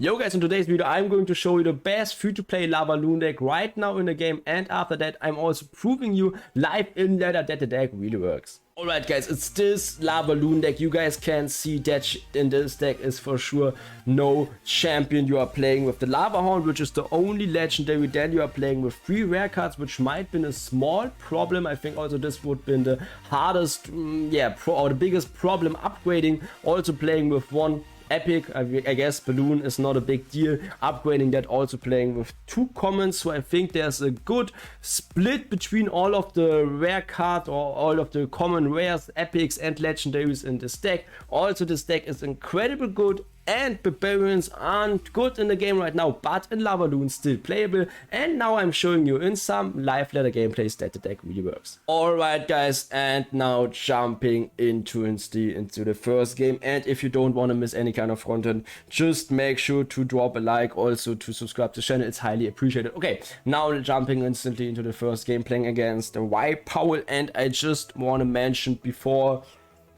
Yo guys, in today's video I'm going to show you the best free-to-play Lavaloon deck right now in the game, and after that I'm also proving you live in ladder that the deck really works. Alright guys, it's this Lavaloon deck. You guys can see that in this deck is for sure no champion. You are playing with the Lava Hound, which is the only legendary. Then you are playing with 3 rare cards, which might be a small problem. I think also this would be the hardest, or the biggest problem upgrading. Also playing with 1 epic, I guess balloon is not a big deal. Upgrading that, also playing with 2 commons, so I think there's a good split between all of the rare cards or all of the common rares, epics and legendaries in this deck. Also this deck is incredibly good, and barbarians aren't good in the game right now, but in Lavaloon still playable. And now I'm showing you in some live ladder gameplays that the deck really works. Alright guys, and now jumping into the first game. And if you don't want to miss any kind of content, just make sure to drop a like, also to subscribe to the channel, it's highly appreciated. Okay, now jumping instantly into the first game, playing against the Y Powell. And I just want to mention before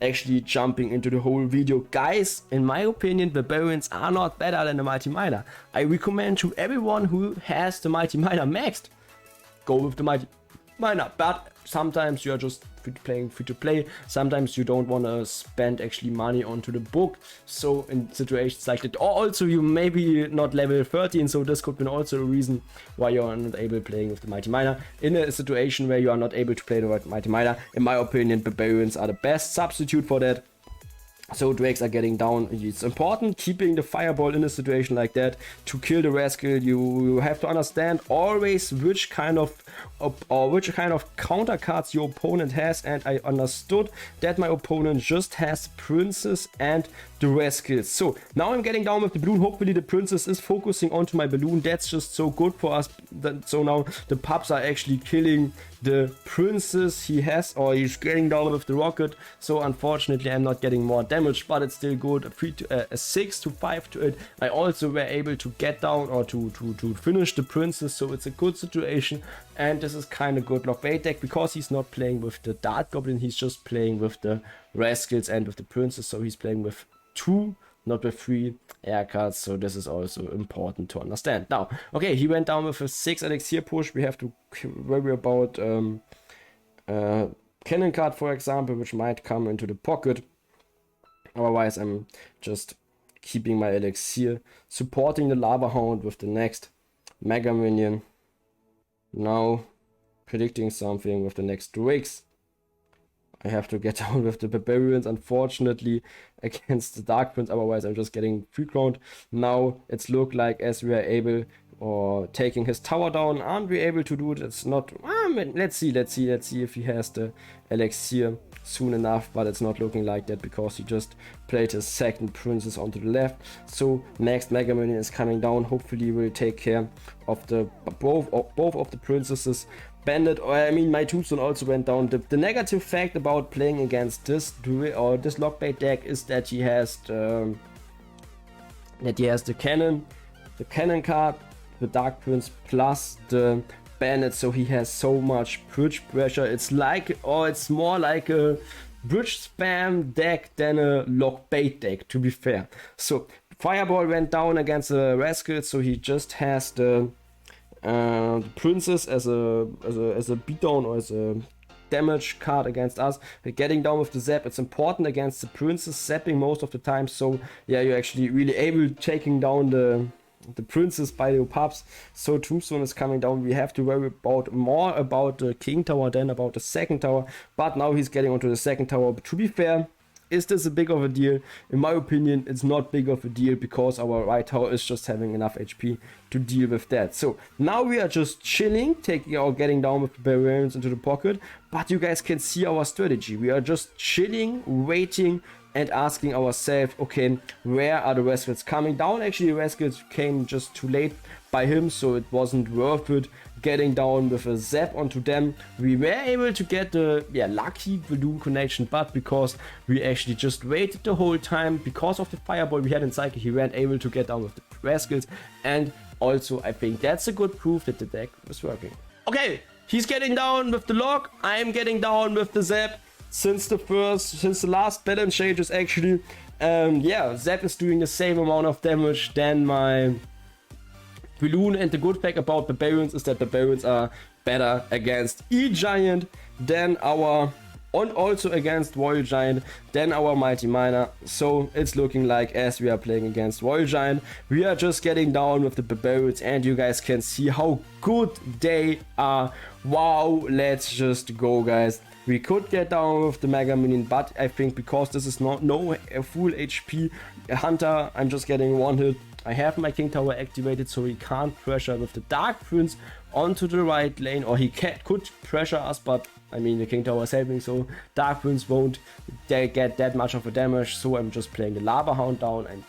actually jumping into the whole video, guys, in my opinion barbarians are not better than the Mighty Miner. I recommend to everyone who has the Mighty Miner maxed, go with the Mighty Miner. But sometimes you are just playing free to play, sometimes you don't want to spend actually money onto the book, so in situations like that, or also you maybe not level 13, so this could be also a reason why you are not able playing with the Mighty Miner. In a situation where you are not able to play the Mighty Miner, in my opinion barbarians are the best substitute for that. So drakes are getting down. It's important keeping the fireball in a situation like that to kill the rascal. You have to understand always which kind of counter cards your opponent has, and I understood that my opponent just has princess and the rascals. So now I'm getting down with the balloon. Hopefully the princess is focusing onto my balloon. That's just so good for us. So now the pups are actually killing the princess. He's getting down with the rocket. So unfortunately I'm not getting more damage, but it's still good. A 6 to 5 to 8. I also were able to get down or to finish the princess, so it's a good situation. And this is kind of good lock bait deck because he's not playing with the dart goblin, he's just playing with the rascals and with the princess, so he's playing with 2, not with 3 air cards, so this is also important to understand. Now, okay, he went down with a 6 elixir push. We have to worry about cannon card, for example, which might come into the pocket. Otherwise, I'm just keeping my elixir, supporting the Lava Hound with the next Mega Minion. Now, predicting something with the next Drakes. I have to get down with the barbarians, unfortunately, against the Dark Prince. Otherwise, I'm just getting free ground. Now, it's look like as we are able or taking his tower down, aren't we able to do it? It's not. Let's see if he has the elixir soon enough, but it's not looking like that because he just played his second princess onto the left. So next Mega Minion is coming down. Hopefully, we'll take care of the both of the princesses. Bandit, or I mean my tombstone also went down. The negative fact about playing against this lockbait deck is that he has the cannon card, the Dark Prince plus the Bandit, so he has so much bridge pressure. It's more like a bridge spam deck than a lockbait deck, to be fair. So Fireball went down against the rascal, so he just has the princess as a beatdown or as a damage card against us. Getting down with the zap, it's important against the princess, zapping most of the time, so yeah, you're actually really able taking down the princess by the pups. So tombstone is coming down. We have to worry more about the king tower than about the second tower, but now he's getting onto the second tower. But to be fair, is this a big of a deal? In my opinion, it's not big of a deal because our right tower is just having enough HP to deal with that. So now we are just chilling, getting down with the barbarians into the pocket. But you guys can see our strategy. We are just chilling, waiting, and asking ourselves, okay, where are the rascals coming down? Actually, the rascals came just too late by him, so it wasn't worth it getting down with a zap onto them. We were able to get the lucky balloon connection, but because we actually just waited the whole time, because of the fireball we had in Psyche, he weren't able to get down with the rascals. And also, I think that's a good proof that the deck was working. Okay, he's getting down with the lock, I'm getting down with the zap. Since the last balance changes, actually, Yeah, Zap is doing the same amount of damage than my balloon, and the good fact about barbarians is that barbarians are better against E-Giant than our, and also against Royal Giant than our Mighty Miner. So it's looking like, as we are playing against Royal Giant, we are just getting down with the barbarians, and you guys can see how good they are. Wow, let's just go, guys. We could get down with the Mega Minion, but I think because this is not no full HP Hunter, I'm just getting one hit. I have my King Tower activated, so he can't pressure with the Dark Prince onto the right lane, or he could pressure us, but I mean the King Tower is helping, so Dark Prince won't get that much of a damage. So I'm just playing the Lava Hound down. I'm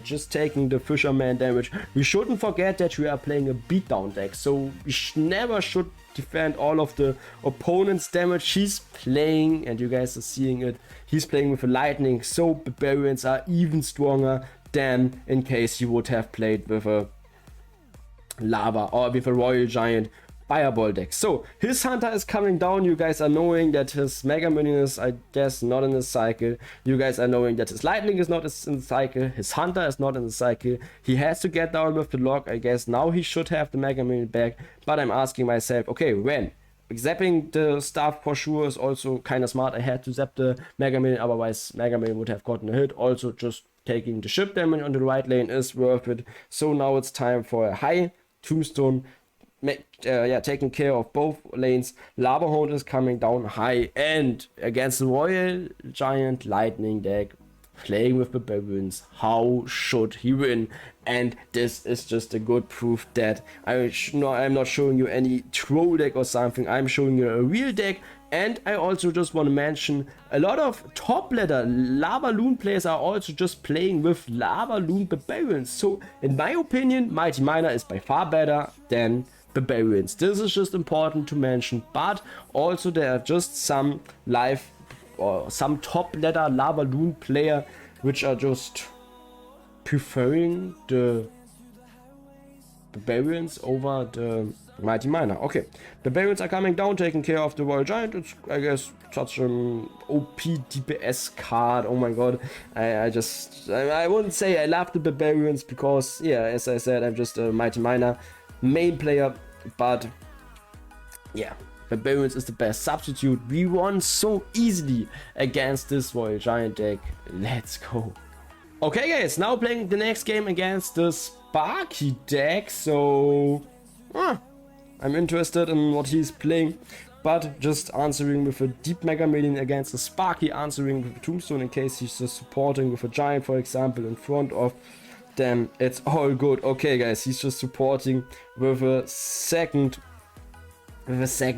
just taking the Fisherman damage. We shouldn't forget that we are playing a beatdown deck, so we never should defend all of the opponent's damage. He's playing, and you guys are seeing it, he's playing with a lightning, so barbarians are even stronger than in case you would have played with a lava or with a Royal Giant fireball deck. So his Hunter is coming down. You guys are knowing that his Mega Minion is, I guess, not in the cycle. You guys are knowing that his lightning is not in the cycle. His Hunter is not in the cycle. He has to get down with the lock. I guess now he should have the Mega Minion back, but I'm asking myself, okay, when? Zapping the stuff for sure is also kind of smart. I had to zap the Mega Minion, otherwise Mega Minion would have gotten a hit. Also, just taking the ship damage on the right lane is worth it. So now it's time for a high tombstone, taking care of both lanes. Lava Hound is coming down high, and against the Royal Giant lightning deck, playing with barbarians, how should he win? And this is just a good proof that I'm not showing you any troll deck or something. I'm showing you a real deck. And I also just want to mention, a lot of top ladder Lavaloon players are also just playing with Lavaloon barbarians. So in my opinion, Mighty Miner is by far better than barbarians. This is just important to mention, but also there are just some some top ladder Lavaloon player which are just preferring the barbarians over the Mighty Miner. Okay, the barbarians are coming down, taking care of the Royal Giant. It's, I guess, such an OP DPS card. Oh my god, I wouldn't say I love the barbarians because, yeah, as I said, I'm just a Mighty Miner main player, but yeah, barbarians is the best substitute. We won so easily against this Royal Giant deck. Let's go. Okay guys, now playing the next game against the Sparky deck, so I'm interested in what he's playing, but just answering with a deep Mega Minion against a Sparky, answering with a Tombstone in case he's just supporting with a Giant, for example, in front of them. It's all good. Okay guys, he's just supporting with a second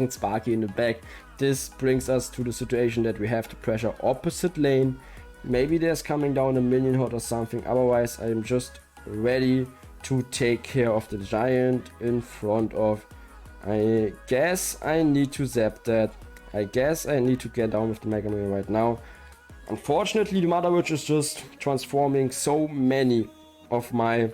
Sparky in the back. This brings us to the situation that we have to pressure opposite lane. Maybe there's coming down a minion horde or something. Otherwise, I'm just ready to take care of the Giant in front of. I guess I need to zap that. I guess I need to get down with the Mega Minion right now. Unfortunately, the Mother Witch is just transforming so many of my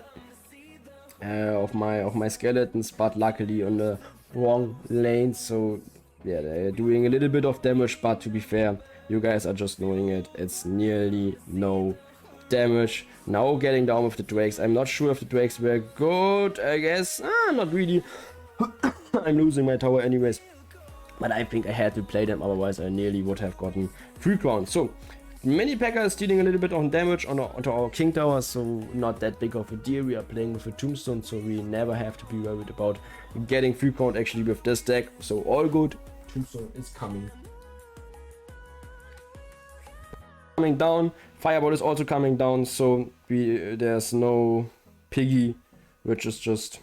skeletons, but luckily on the wrong lane. So yeah, they're doing a little bit of damage, but to be fair, you guys are just knowing it. It's nearly no damage. Now getting down with the Drakes. I'm not sure if the Drakes were good. I guess not really. I'm losing my tower anyways, but I think I had to play them, otherwise I nearly would have gotten 3 crowns. So Mini Packer is dealing a little bit of damage onto our King Tower, so not that big of a deal. We are playing with a Tombstone, so we never have to be worried about getting 3 count actually with this deck. So all good. Tombstone is coming down. Fireball is also coming down, so there's no Piggy, which is just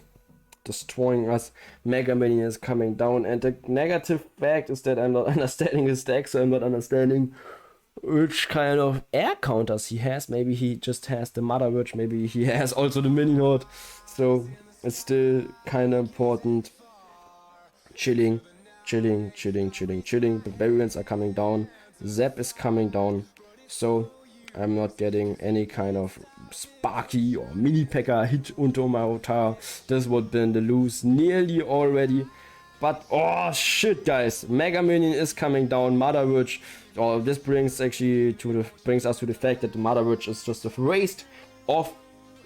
destroying us. Mega Minion is coming down, and the negative fact is that I'm not understanding his deck, so I'm not understanding which kind of air counters he has. Maybe he just has the Mother Witch, maybe he has also the Minion Horde, so it's still kind of important. Chilling. Barbarians are coming down, Zap is coming down, so I'm not getting any kind of Sparky or Mini Packer hit onto my tower. This would have been the lose nearly already, But oh shit, guys, Mega Minion is coming down. Mother Witch. Oh, this brings actually brings us to the fact that the Mother Witch is just a waste of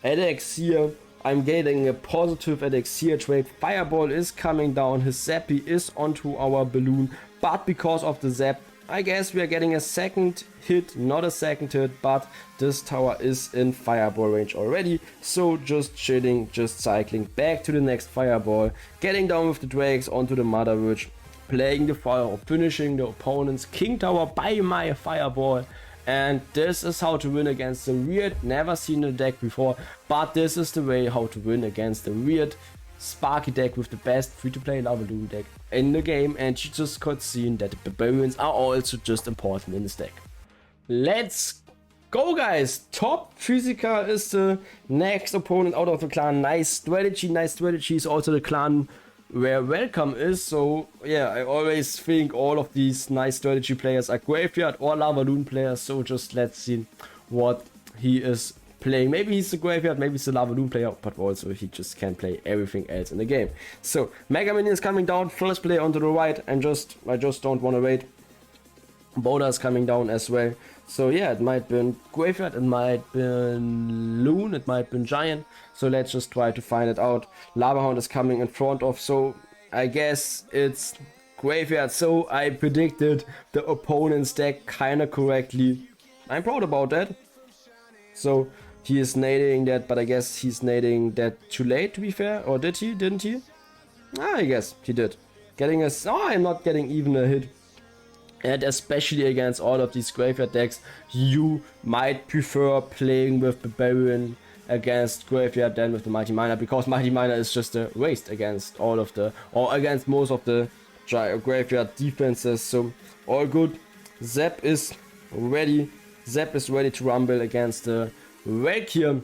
elixir. I'm getting a positive elixir trade. Fireball is coming down. His Zappy is onto our balloon, but because of the Zap, I guess we are getting a second hit, not a second hit, but this tower is in fireball range already. So just chilling, just cycling back to the next fireball, getting down with the drakes onto the Mother Witch, playing the fire or finishing the opponent's king tower by my fireball. And this is how to win against the weird, never seen a deck before, but this is the way how to win against the weird Sparky deck with the best free-to-play Lavaloon deck in the game. And you just got seen that the barbarians are also just important in this deck. Let's go, guys. Top Physica is the next opponent out of the clan. Nice strategy is also the clan where Welcome is. So yeah, I always think all of these nice strategy players are Graveyard or Lavaloon players. So just let's see what he is playing. Maybe he's a Graveyard, maybe he's a Lavaloon player, but also he just can't play everything else in the game. So Mega Minion is coming down, first player onto the right, and I just don't want to wait. Boulder is coming down as well. So yeah, it might be Graveyard, it might be Loon, it might be Giant. So let's just try to find it out. Lava Hound is coming in front of, so I guess it's Graveyard. So I predicted the opponent's deck kinda correctly. I'm proud about that. So he is nading that, but I guess he's nading that too late, to be fair. Or did he? Didn't he? I guess he did. Getting a... Oh, I'm not getting even a hit. And especially against all of these Graveyard decks, you might prefer playing with Barbarian against Graveyard than with the Mighty Miner, because Mighty Miner is just a waste against all of the... or against most of the Graveyard defenses. So all good. Zap is ready. Zap is ready to rumble against the Valkyrie.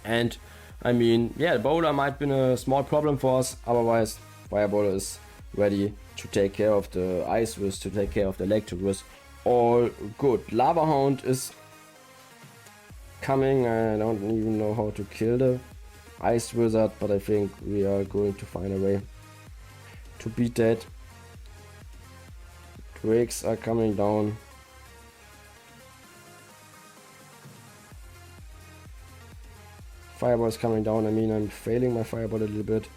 And I mean, yeah, Boulder might be a small problem for us. Otherwise, Fireball is ready to take care of the Ice Wizard, to take care of the Electric Wizard. All good. Lava Hound is coming. I don't even know how to kill the Ice Wizard, but I think we are going to find a way to beat that. Drakes are coming down. Fireball is coming down. I mean, I'm failing my fireball a little bit.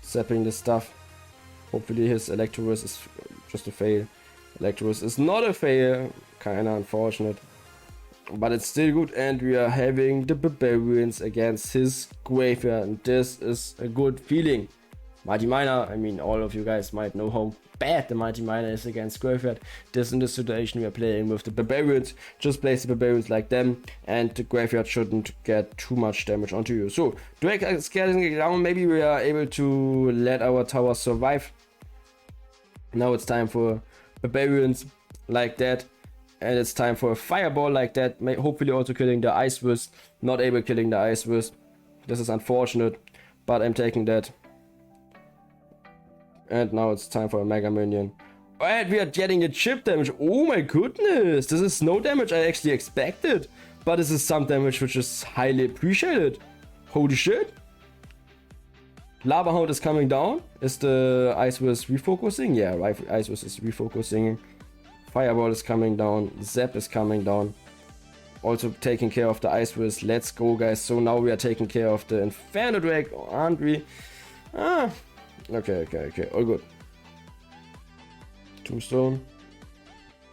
Zapping this stuff. Hopefully his Electrowist is just a fail. Electrowist is not a fail. Kinda unfortunate. But it's still good, and we are having the Barbarians against his Graveyard. And this is a good feeling. Mighty Miner, I mean, all of you guys might know how bad the Mighty Miner is against Graveyard. This in the situation we are playing with the Barbarians. Just place the Barbarians like them, and the Graveyard shouldn't get too much damage onto you. So, Drake is getting down. Maybe we are able to let our tower survive. Now it's time for Barbarians like that. And it's time for a Fireball like that. Hopefully also killing the Ice Wisp. Not able killing the Ice Wisp. This is unfortunate, but I'm taking that. And now it's time for a Mega Minion. And we are getting the chip damage. Oh my goodness. This is no damage I actually expected. But this is some damage which is highly appreciated. Holy shit. Lava Hound is coming down. Is the Ice Wisp refocusing? Yeah, right. Ice Wisp is refocusing. Fireball is coming down. Zap is coming down. Also taking care of the Ice Wisp. Let's go, guys. So now we are taking care of the Inferno Drake, aren't we? Okay. All good. Tombstone.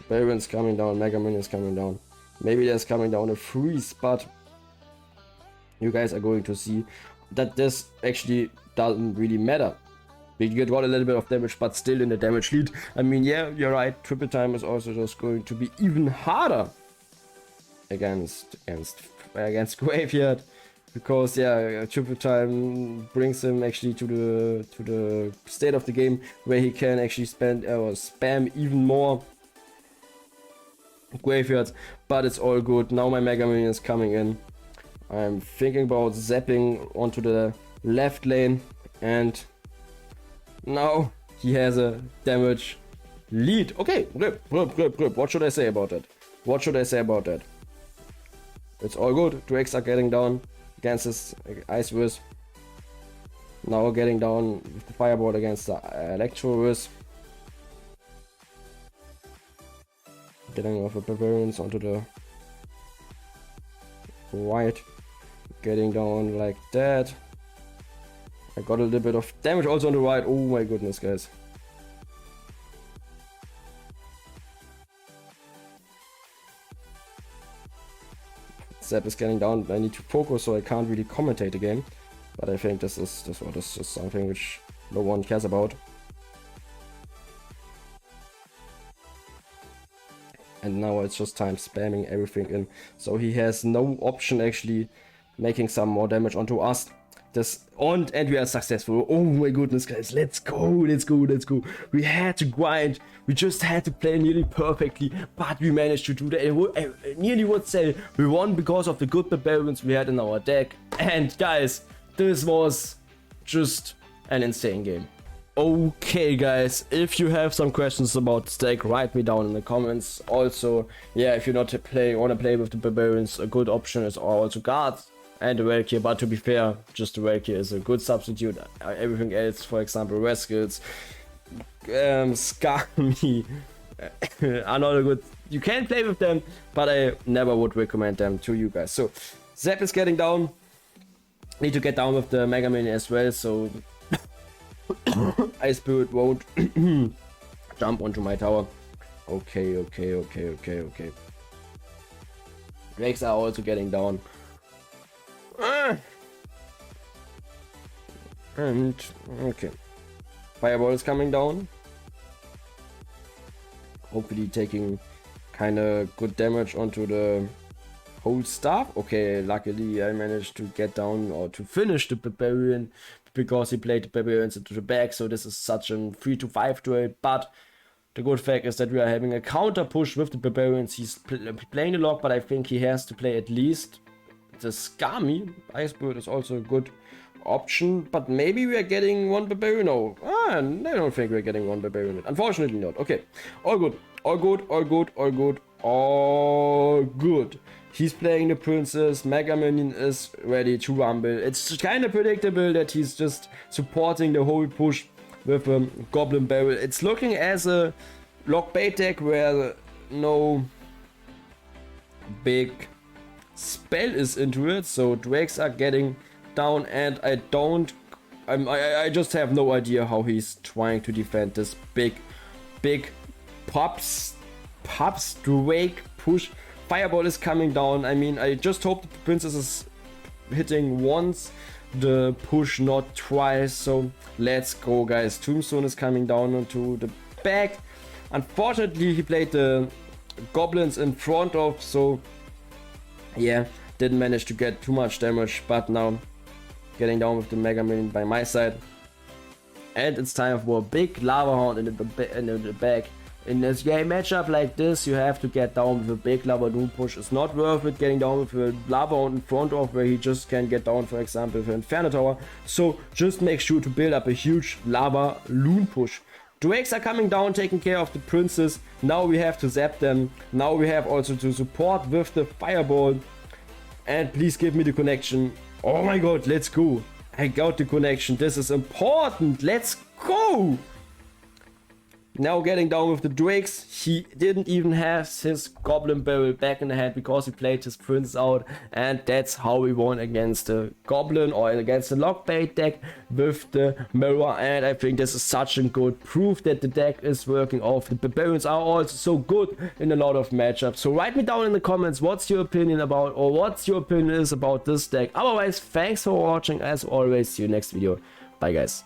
Baron's coming down. Mega Minion is coming down. Maybe there's coming down a freeze, but you guys are going to see that this actually doesn't really matter. We get a little bit of damage, but still in the damage lead. I mean, yeah, you're right. Triple time is also just going to be even harder against Graveyard, because yeah, triple time brings him actually to the state of the game where he can actually spam even more Graveyards. But it's all good. Now my Mega Minion is coming in. I'm thinking about zapping onto the left lane, and now he has a damage lead. Okay, grip. What should I say about that? It's all good. Drakes are getting down against his Ice Wisp. Now getting down with the Fireball against the Electro-Wisp. Getting off the Barbarians onto the right. Getting down like that. I got a little bit of damage also on the right. Oh my goodness, guys. Zap is getting down. I need to focus, so I can't really commentate the game. But I think this is something which no one cares about. And now it's just time spamming everything in. So he has no option actually making some more damage onto us. And we are successful. Oh my goodness, guys, let's go, let's go, let's go. We had to grind, we just had to play nearly perfectly, but we managed to do that. I nearly would say we won because of the good barbarians we had in our deck. And guys, this was just an insane game. Okay guys, if you have some questions about this deck, write me down in the comments. Also, yeah, if you're not wanna play with the barbarians, a good option is also guards and the Valkyrie, but to be fair, just the Valkyrie is a good substitute. Everything else, for example, Rascals, Scammy, are not a good. You can play with them, but I never would recommend them to you guys. So, Zap is getting down. Need to get down with the Mega Minion as well, so Ice Spirit won't jump onto my tower. Okay. Drakes are also getting down. And okay, Fireball is coming down, hopefully taking kind of good damage onto the whole staff. Okay, luckily I managed to get down or to finish the Barbarian because he played the Barbarians into the back, so this is such a 3-5 duel. But the good fact is that we are having a counter push with the Barbarians. He's playing the lock, but I think he has to play at least the Scammy. Icebird is also a good option, but maybe we are getting one Barbarian. No, I don't think we're getting one Barbarian. Unfortunately not. Okay, all good. He's playing the Princess. Mega Minion is ready to rumble. It's kind of predictable that he's just supporting the whole push with a Goblin Barrel. It's looking as a lock bait deck where no big spell is into it, so drakes are getting down, and I just have no idea how he's trying to defend this big pops drake push. Fireball is coming down. I mean, I just hope the Princess is hitting once the push, not twice. So let's go, guys. Tombstone is coming down onto the back. Unfortunately, he played the goblins in front of, so yeah, didn't manage to get too much damage, but now getting down with the Mega Minion by my side. And it's time for a big Lava Hound in the back. In this game matchup like this, you have to get down with a big Lavaloon push. It's not worth it getting down with a Lava Hound in front of where he just can get down, for example, with an Inferno Tower. So just make sure to build up a huge Lavaloon push. Drakes are coming down, taking care of the Princess. Now we have to zap them. Now we have also to support with the Fireball. And please give me the connection. Oh my god, let's go. I got the connection. This is important. Let's go. Now getting down with the Drakes. He didn't even have his Goblin Barrel back in the hand because he played his Prince out. And that's how we won against the Goblin or against the Lockbait deck with the Mirror. And I think this is such a good proof that the deck is working off. The Barbarians are also so good in a lot of matchups. So write me down in the comments what's your opinion about, or what's your opinion is about this deck. Otherwise, thanks for watching. As always, see you next video. Bye guys.